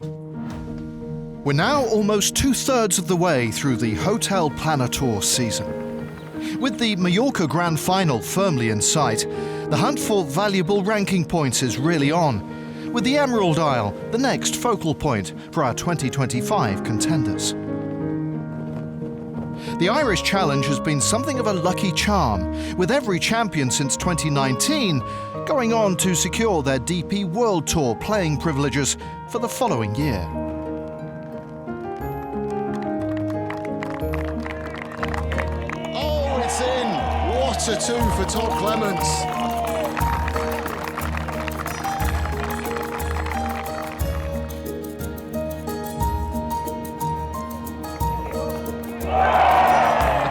We're now almost 2/3 of the way through the HotelPlanner Tour season. With the Mallorca Grand Final firmly in sight, the hunt for valuable ranking points is really on, with the Emerald Isle the next focal point for our 2025 contenders. The Irish Challenge has been something of a lucky charm, with every champion since 2019 going on to secure their DP World Tour playing privileges for the following year. Oh, it's in! What a two for Todd Clements.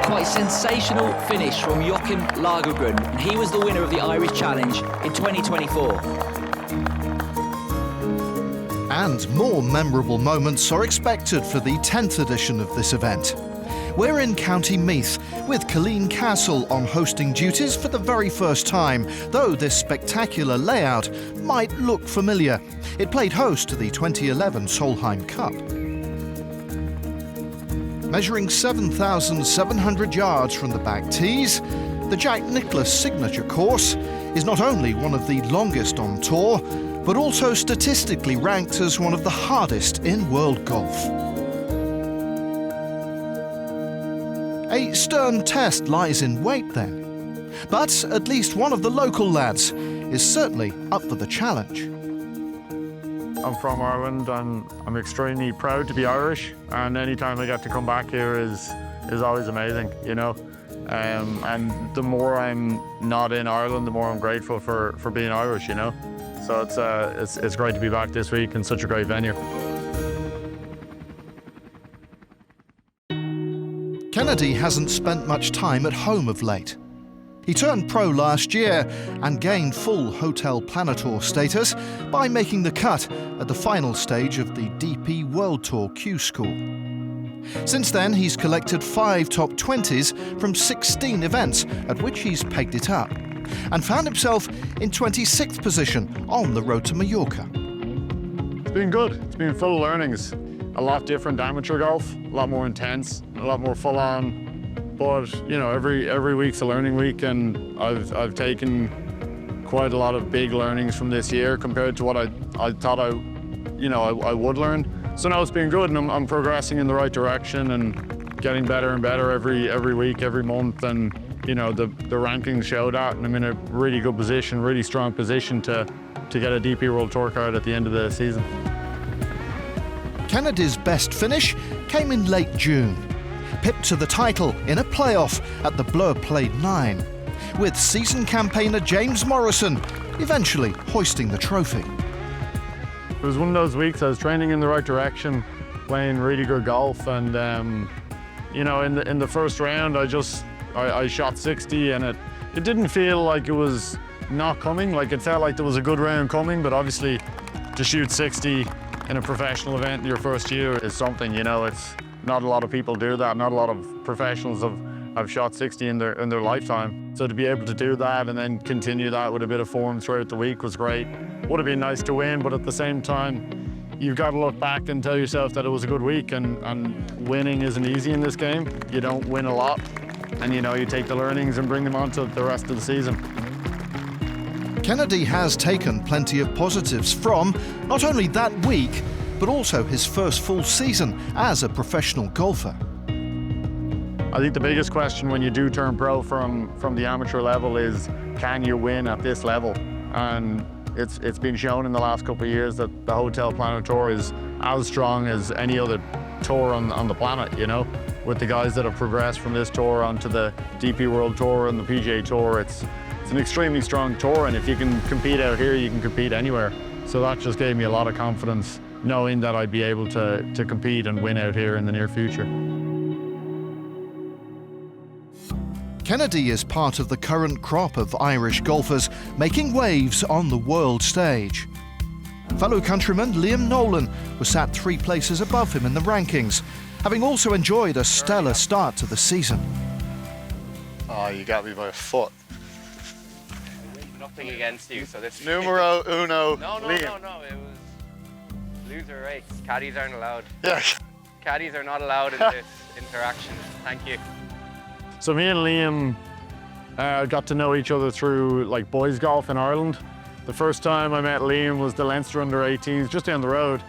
Quite sensational finish from Oihan Guillamoundeguy, and he was the winner of the Irish Challenge in 2024. And more memorable moments are expected for the 10th edition of this event. We're in County Meath, with Killeen Castle on hosting duties for the very first time, though this spectacular layout might look familiar. It played host to the 2011 Solheim Cup. Measuring 7,700 yards from the back tees, the Jack Nicklaus signature course is not only one of the longest on tour, but also statistically ranked as one of the hardest in world golf. A stern test lies in wait then, but at least one of the local lads is certainly up for the challenge. I'm from Ireland and I'm extremely proud to be Irish, and any time I get to come back here is always amazing, you know. And the more I'm not in Ireland, the more I'm grateful for being Irish, you know. So it's great to be back this week in such a great venue. Kennedy hasn't spent much time at home of late. He turned pro last year and gained full HotelPlanner Tour status by making the cut at the final stage of the DP World Tour Q School. Since then, he's collected 5 top 20s from 16 events at which he's pegged it up, and found himself in 26th position on the Road to Mallorca. It's been good. It's been full of learnings. A lot different amateur golf, a lot more intense, a lot more full on. But you know, every week's a learning week, and I've taken quite a lot of big learnings from this year compared to what I thought I would learn. So now it's been good, and I'm progressing in the right direction and getting better and better every week, every month. And you know, the rankings show that, and I'm in a really good position, really strong position to get a DP World Tour card at the end of the season. Kennedy's best finish came in late June, pipped to the title in a playoff at the Blur Plate 9, with season campaigner James Morrison eventually hoisting the trophy. It was one of those weeks I was training in the right direction, playing really good golf, and you know, in the first round I shot 60, and it didn't feel like it was not coming. Like, it felt like there was a good round coming, but obviously to shoot 60 in a professional event in your first year is something, you know. It's not a lot of people do that. Not a lot of professionals have shot 60 in their lifetime. So to be able to do that and then continue that with a bit of form throughout the week was great. Would have been nice to win, but at the same time, you've got to look back and tell yourself that it was a good week, and winning isn't easy in this game. You don't win a lot, and you know, you take the learnings and bring them on to the rest of the season. Kennedy has taken plenty of positives from not only that week, but also his first full season as a professional golfer. I think the biggest question when you do turn pro from the amateur level is, can you win at this level? And it's been shown in the last couple of years that the HotelPlanner Tour is as strong as any other tour on the planet, you know? With the guys that have progressed from this tour onto the DP World Tour and the PGA Tour, it's an extremely strong tour, and if you can compete out here, you can compete anywhere. So that just gave me a lot of confidence, knowing that I'd be able to compete and win out here in the near future. Kennedy is part of the current crop of Irish golfers making waves on the world stage. Fellow countryman Liam Nolan was sat 3 places above him in the rankings, having also enjoyed a stellar start to the season. Oh, you got me by a foot. Nothing against you, so this... Numero uno, No, Liam. it was Loser race. Caddies aren't allowed. Yeah. Caddies are not allowed in this interaction. Thank you. So me and Liam got to know each other through like boys golf in Ireland. The first time I met Liam was the Leinster under-18s just down the road.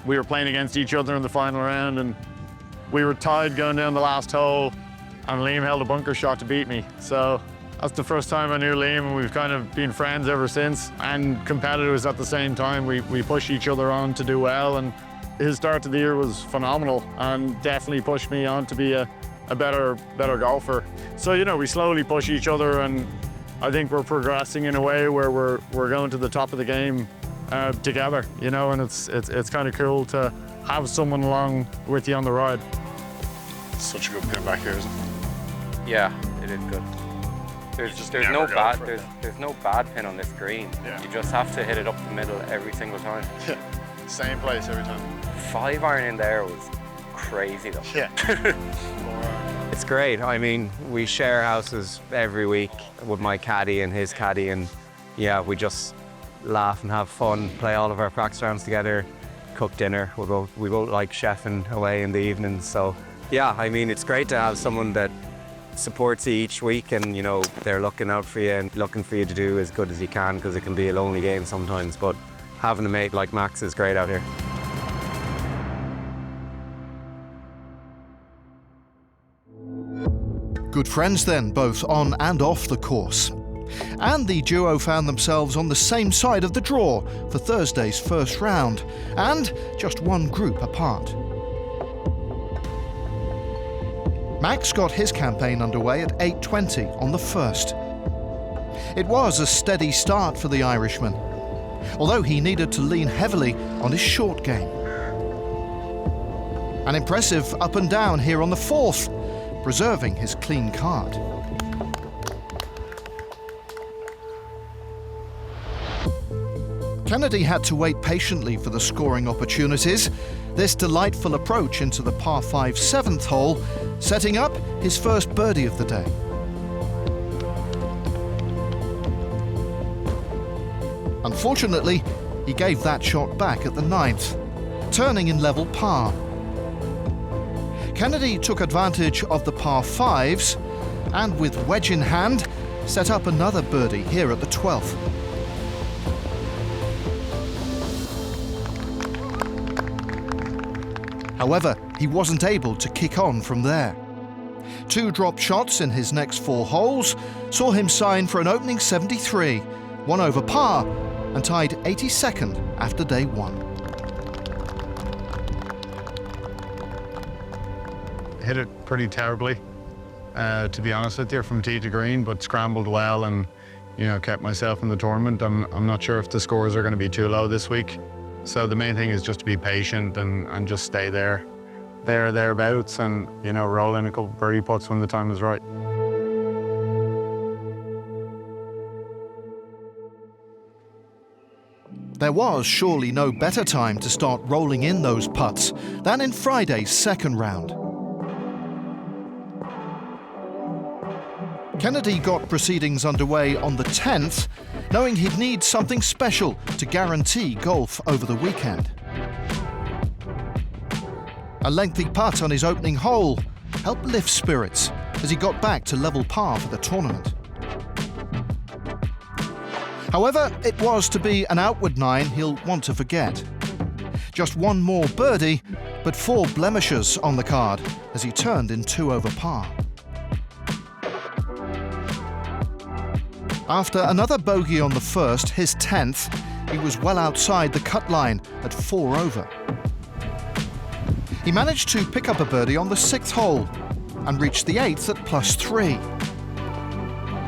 We were playing against each other in the final round and we were tied going down the last hole and Liam held a bunker shot to beat me. So that's the first time I knew Liam and we've kind of been friends ever since and competitors at the same time. We push each other on to do well and his start to the year was phenomenal and definitely pushed me on to be a better golfer. So, you know, we slowly push each other and I think we're progressing in a way where we're going to the top of the game together, you know, and it's kind of cool to have someone along with you on the ride. Such a good pin back here, isn't it? Yeah, it is good. There's no bad pin on this green. Yeah. You just have to hit it up the middle every single time. Same place every time. 5-iron in there was crazy though. Yeah. It's great. I mean, we share houses every week with my caddy and his caddy, and yeah, we just laugh and have fun, play all of our practice rounds together, cook dinner. We both like chefing away in the evenings. So yeah, I mean, it's great to have someone that supports you each week and, you know, they're looking out for you and looking for you to do as good as you can, because it can be a lonely game sometimes, but having a mate like Max is great out here. Good friends then, both on and off the course. And the duo found themselves on the same side of the draw for Thursday's first round, and just one group apart. Max got his campaign underway at 8:20 on the first. It was a steady start for the Irishman, although he needed to lean heavily on his short game. An impressive up and down here on the fourth, preserving his clean card. Kennedy had to wait patiently for the scoring opportunities, this delightful approach into the par 5 7th hole, setting up his first birdie of the day. Unfortunately, he gave that shot back at the 9th, turning in level par. Kennedy took advantage of the par 5s and with wedge in hand, set up another birdie here at the 12th. However, he wasn't able to kick on from there. 2 drop shots in his next 4 holes saw him sign for an opening 73, 1 over par, and tied 82nd after day 1. Hit it pretty terribly, to be honest with you, from tee to green, but scrambled well and, you know, kept myself in the tournament. I'm not sure if the scores are going to be too low this week. So the main thing is just to be patient and just stay thereabouts, and, you know, roll in a couple birdie putts when the time is right. There was surely no better time to start rolling in those putts than in Friday's second round. Kennedy got proceedings underway on the 10th, knowing he'd need something special to guarantee golf over the weekend. A lengthy putt on his opening hole helped lift spirits as he got back to level par for the tournament. However, it was to be an outward 9 he'll want to forget. Just one more birdie, but 4 blemishes on the card as he turned in 2 over par. After another bogey on the first, his 10th, he was well outside the cut line at 4 over. He managed to pick up a birdie on the 6th hole and reached the 8th at +3.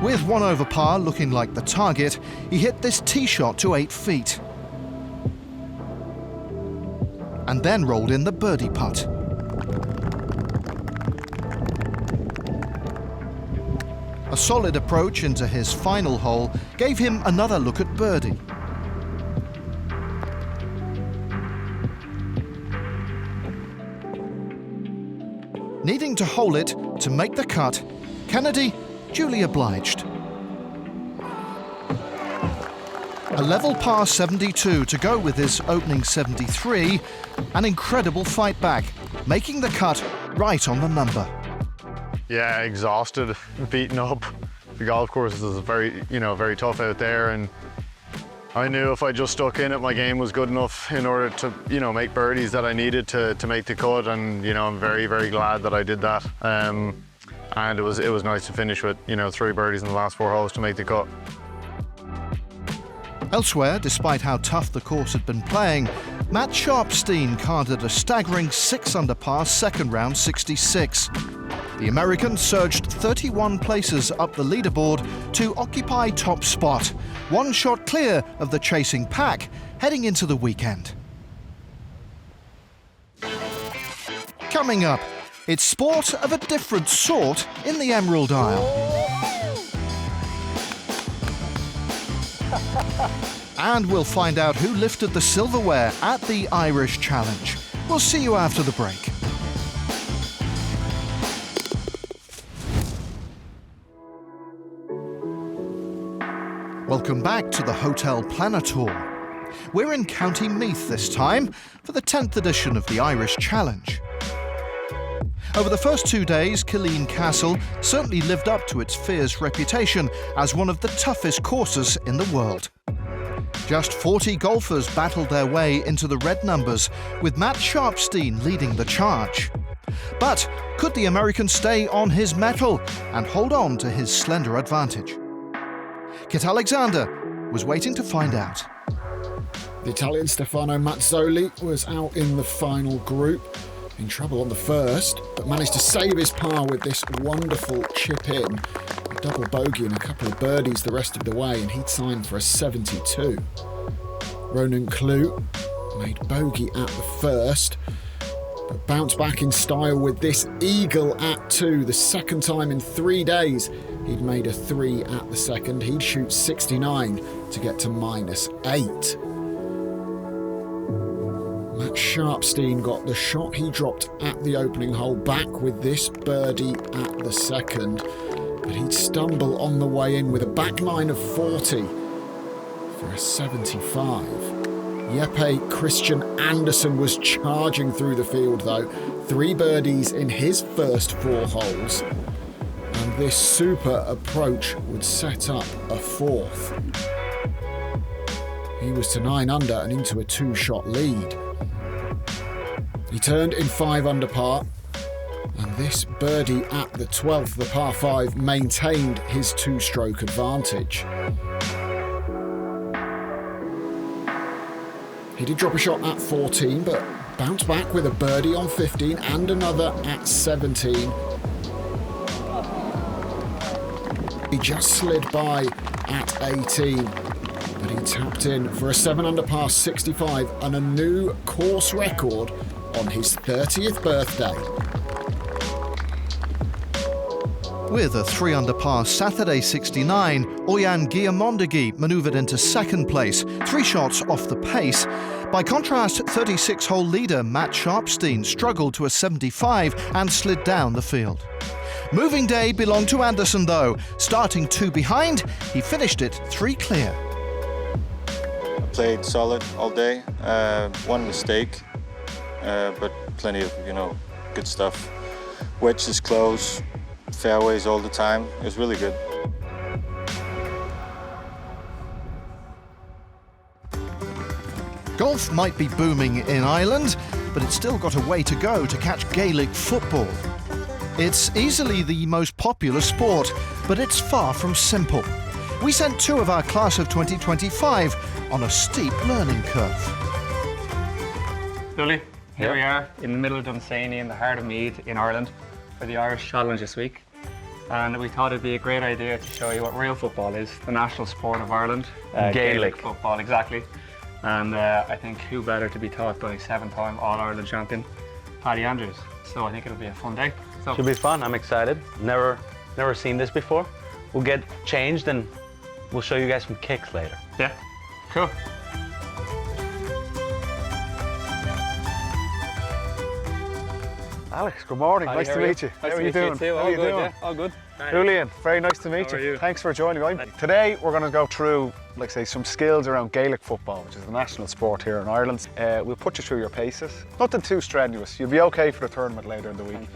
With 1 over par looking like the target, he hit this tee shot to 8 feet. And then rolled in the birdie putt. A solid approach into his final hole gave him another look at birdie. Needing to hole it to make the cut, Kennedy duly obliged. A level par 72 to go with his opening 73. An incredible fight back, making the cut right on the number. Yeah, exhausted, beaten up. The golf course is very tough out there, and I knew if I just stuck in it, my game was good enough in order to, make birdies that I needed to make the cut, and I'm very, very glad that I did that. And it was nice to finish with 3 birdies in the last 4 holes to make the cut. Elsewhere, despite how tough the course had been playing, Matt Sharpstein carded a staggering 6 under par second round 66. The American surged 31 places up the leaderboard to occupy top spot, 1 shot clear of the chasing pack heading into the weekend. Coming up, it's sport of a different sort in the Emerald Isle. And we'll find out who lifted the silverware at the Irish Challenge. We'll see you after the break. Welcome back to the HotelPlanner Tour. We're in County Meath this time for the 10th edition of the Irish Challenge. Over the first 2 days, Killeen Castle certainly lived up to its fierce reputation as one of the toughest courses in the world. Just 40 golfers battled their way into the red numbers, with Matt Sharpstein leading the charge. But could the American stay on his mettle and hold on to his slender advantage? Kit Alexander was waiting to find out. The Italian Stefano Mazzoli was out in the final group, in trouble on the first, but managed to save his par with this wonderful chip in, a double bogey and a couple of birdies the rest of the way, and he'd signed for a 72. Ronan Clou made bogey at the first, but bounced back in style with this eagle at 2, the second time in 3 days he'd made a 3 at the second. He'd shoot 69 to get to -8. Matt Sharpstein got the shot he dropped at the opening hole back with this birdie at the second, but he'd stumble on the way in with a back nine of 40 for a 75. Jeppe Christian Andersen was charging through the field though, 3 birdies in his first 4 holes, and this super approach would set up a 4th. He was to 9 under and into a 2-shot lead. He turned in 5 under par, and this birdie at the 12th, the par 5, maintained his 2-stroke advantage. He did drop a shot at 14, but bounced back with a birdie on 15 and another at 17. He just slid by at 18, but he tapped in for a 7 under par 65 and a new course record on his 30th birthday. With a 3 under par Saturday 69, Oihan Guillamoundeguy manoeuvred into second place, 3 shots off the pace. By contrast, 36-hole leader Matt Sharpstein struggled to a 75 and slid down the field. Moving day belonged to Andersen though. Starting 2 behind, he finished it 3 clear. I played solid all day, 1 mistake, but plenty of, good stuff. Wedge is close, fairways all the time. It was really good. Golf might be booming in Ireland, but it's still got a way to go to catch Gaelic football. It's easily the most popular sport, but it's far from simple. We sent 2 of our class of 2025 on a steep learning curve. Julie, here we are in the middle of Dunsany in the heart of Meath in Ireland for the Irish Challenge this week. And we thought it'd be a great idea to show you what real football is, the national sport of Ireland. Gaelic football, exactly. And I think who better to be taught by 7-time All-Ireland champion, Paddy Andrews. So I think it'll be a fun day. So should be fun, I'm excited. Never seen this before. We'll get changed and we'll show you guys some kicks later. Yeah, cool. Alex, good morning. Paddy, Nice to meet you. Nice How to are you meet you doing? too. How All are you good, doing? yeah. All good. Julian, very nice to meet How you. are you? Thanks for joining me. Today we're going to go through, like say, some skills around Gaelic football, which is the national sport here in Ireland. We'll put you through your paces. Nothing too strenuous. You'll be okay for the tournament later in the week.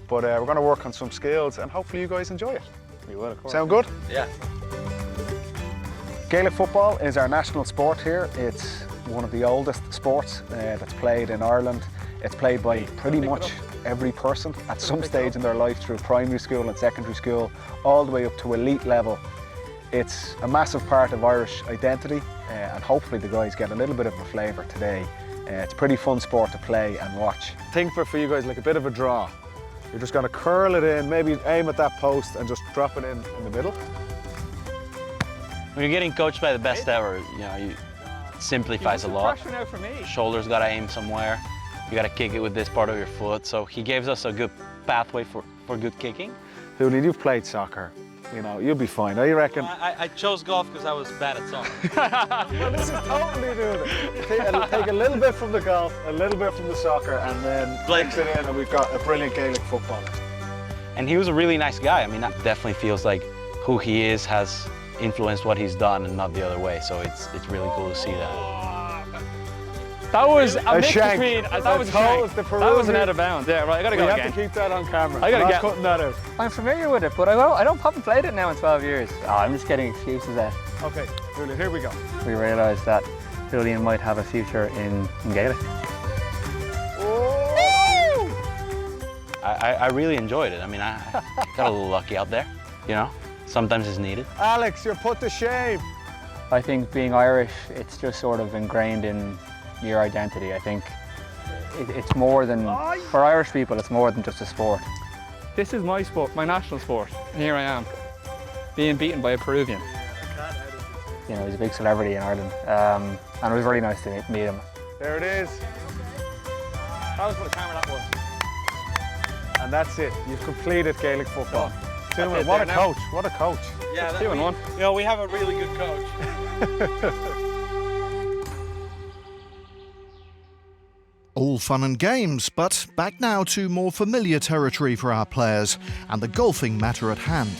But we're going to work on some skills and hopefully you guys enjoy it. We will, of course. Sound good? Yeah. Gaelic football is our national sport here. It's one of the oldest sports that's played in Ireland. It's played by pretty much every person at some stage in their life through primary school and secondary school, all the way up to elite level. It's a massive part of Irish identity and hopefully the guys get a little bit of a flavour today. It's a pretty fun sport to play and watch. Think for you guys like a bit of a draw. You're just going to curl it in, maybe aim at that post and just drop it in the middle. When you're getting coached by the best ever, it simplifies a lot. Pressure now for me. Shoulders got to aim somewhere. You got to kick it with this part of your foot. So he gives us a good pathway for good kicking. Julian, you've played soccer. You'll be fine. I reckon. I chose golf because I was bad at soccer. Well, this is totally doing it. Take a little bit from the golf, a little bit from the soccer, and then mix it in, and we've got a brilliant Gaelic footballer. And he was a really nice guy. I mean, that definitely feels like who he is has influenced what he's done and not the other way. So it's really cool to see that. That was a mix shank. between. That was a toes, shank. the That was an out of bounds. Yeah, right. I gotta We go have again. to keep that on camera. I gotta We're not get- cutting that out. I'm familiar with it, but I haven't played it now in 12 years. Oh, I'm just getting excuses there. Okay, Julian, here we go. We realised that Julian might have a future in Gaelic. I really enjoyed it. I mean, I got a little lucky out there. Sometimes it's needed. Alex, you're put to shame. I think being Irish, it's just sort of ingrained in your identity. I think it's more than, for Irish people, it's more than just a sport. This is my sport, my national sport. And here I am, being beaten by a Peruvian. He's a big celebrity in Ireland. And it was really nice to meet him. There it is. That was what the camera that was. And that's it. You've completed Gaelic football. That's it What a there now. coach. What a coach. Yeah, 2-1. We have a really good coach. All fun and games, but back now to more familiar territory for our players and the golfing matter at hand.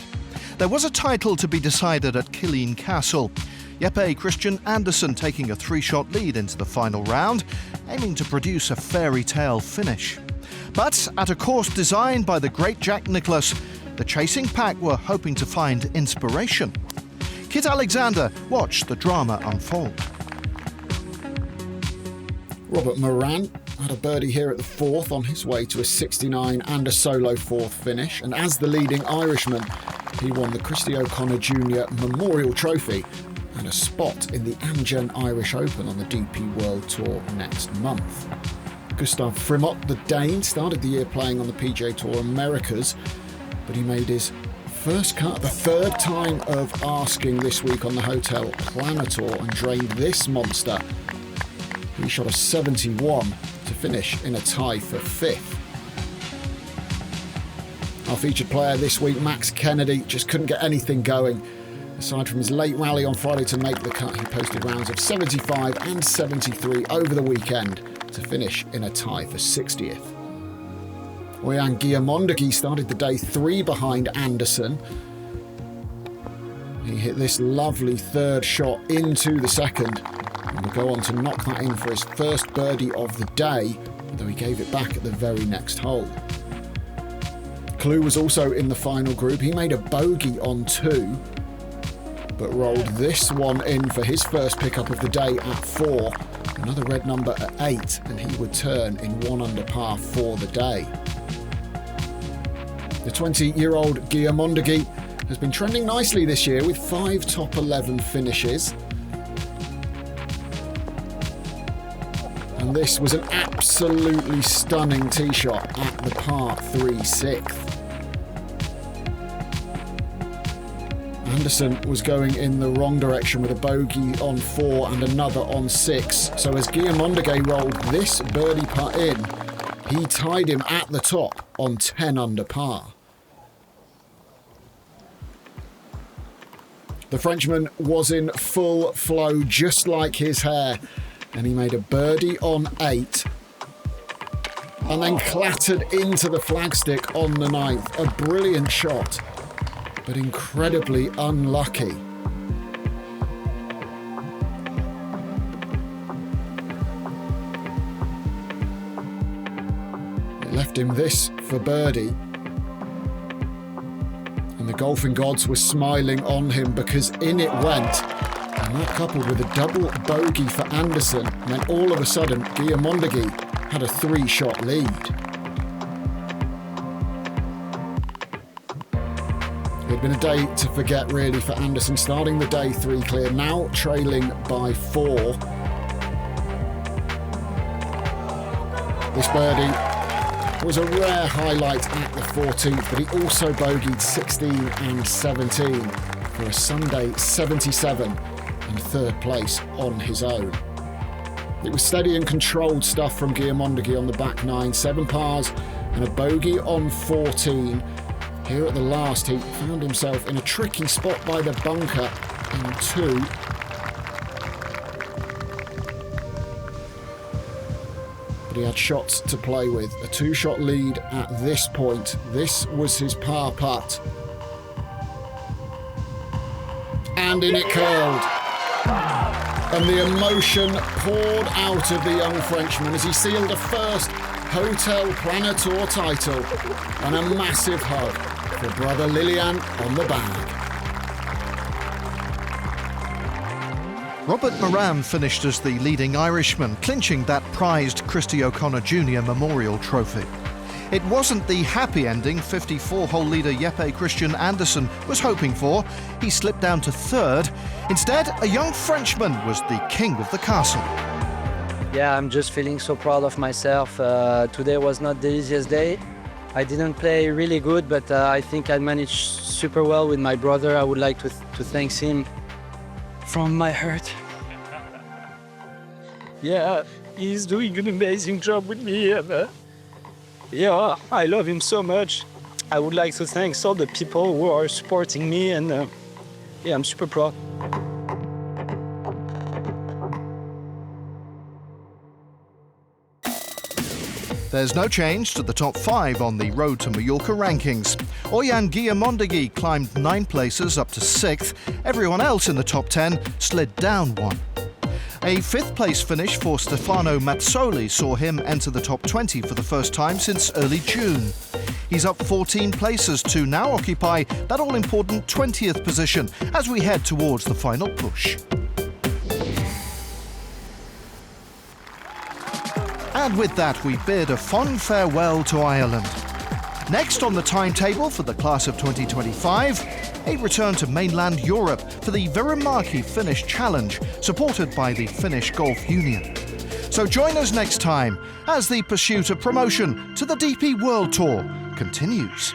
There was a title to be decided at Killeen Castle. Jeppe Christian Andersen taking a 3-shot lead into the final round, aiming to produce a fairy tale finish. But at a course designed by the great Jack Nicklaus, the chasing pack were hoping to find inspiration. Kit Alexander watched the drama unfold. Robert Moran had a birdie here at the 4th on his way to a 69 and a solo 4th finish, and as the leading Irishman, he won the Christy O'Connor Jr. Memorial Trophy and a spot in the Amgen Irish Open on the DP World Tour next month. Gustav Frimont, the Dane, started the year playing on the PGA Tour Americas, but he made his first cut, the 3rd time of asking this week on the HotelPlanner Tour, and drained this monster. He shot a 71 to finish in a tie for 5th. Our featured player this week, Max Kennedy, just couldn't get anything going. Aside from his late rally on Friday to make the cut, he posted rounds of 75 and 73 over the weekend to finish in a tie for 60th. Oihan Guillamoundeguy started the day 3 behind Andersen. He hit this lovely 3rd shot into the 2nd and will go on to knock that in for his first birdie of the day, though he gave it back at the very next hole. Clue was also in the final group. He made a bogey on 2, but rolled this one in for his first pickup of the day at 4, another red number at 8, and he would turn in 1 under par for the day. The 20-year-old Guillamoundeguy has been trending nicely this year with 5 top 11 finishes. And this was an absolutely stunning tee shot at the par 3 6th. Andersen was going in the wrong direction with a bogey on 4 and another on 6. So as Guillamoundeguy rolled this birdie putt in, he tied him at the top on 10 under par. The Frenchman was in full flow, just like his hair, and he made a birdie on 8. and then clattered into the flagstick on the 9th. A brilliant shot, but incredibly unlucky. It left him this for birdie. And the golfing gods were smiling on him, because in it went. And that, coupled with a double bogey for Anderson, meant all of a sudden Guillamoundeguy had a 3-shot lead. It had been a day to forget really for Anderson, starting the day 3 clear, now trailing by 4. This birdie was a rare highlight at the 14th, but he also bogeyed 16 and 17 for a Sunday 77 and 3rd place on his own. It was steady and controlled stuff from Guillamoundeguy on the back 9, 7 pars and a bogey on 14. Here at the last, he found himself in a tricky spot by the bunker in 2. But he had shots to play with. A 2-shot lead at this point. This was his par putt. And in it curled. And the emotion poured out of the young Frenchman as he sealed a first HotelPlanner Tour title, and a massive hug for brother Lilian on the bag. Robert Moran finished as the leading Irishman, clinching that prized Christy O'Connor Jr. Memorial Trophy. It wasn't the happy ending 54-hole leader Jeppe Christian Andersen was hoping for. He slipped down to 3rd. Instead, a young Frenchman was the king of the castle. Yeah, I'm just feeling so proud of myself. Today was not the easiest day. I didn't play really good, but I think I managed super well with my brother. I would like to thank him from my heart. Yeah, he's doing an amazing job with me. Yeah, I love him so much. I would like to thank all the people who are supporting me, and yeah, I'm super proud. There's no change to the top 5 on the Road to Mallorca rankings. Oihan Guillamoundeguy climbed 9 places up to 6th. Everyone else in the top 10 slid down 1. A 5th place finish for Stefano Mazzoli saw him enter the top 20 for the first time since early June. He's up 14 places to now occupy that all-important 20th position as we head towards the final push. And with that, we bid a fond farewell to Ireland. Next on the timetable for the class of 2025, a return to mainland Europe for the Virimäki Finnish Challenge, supported by the Finnish Golf Union. So join us next time as the pursuit of promotion to the DP World Tour continues.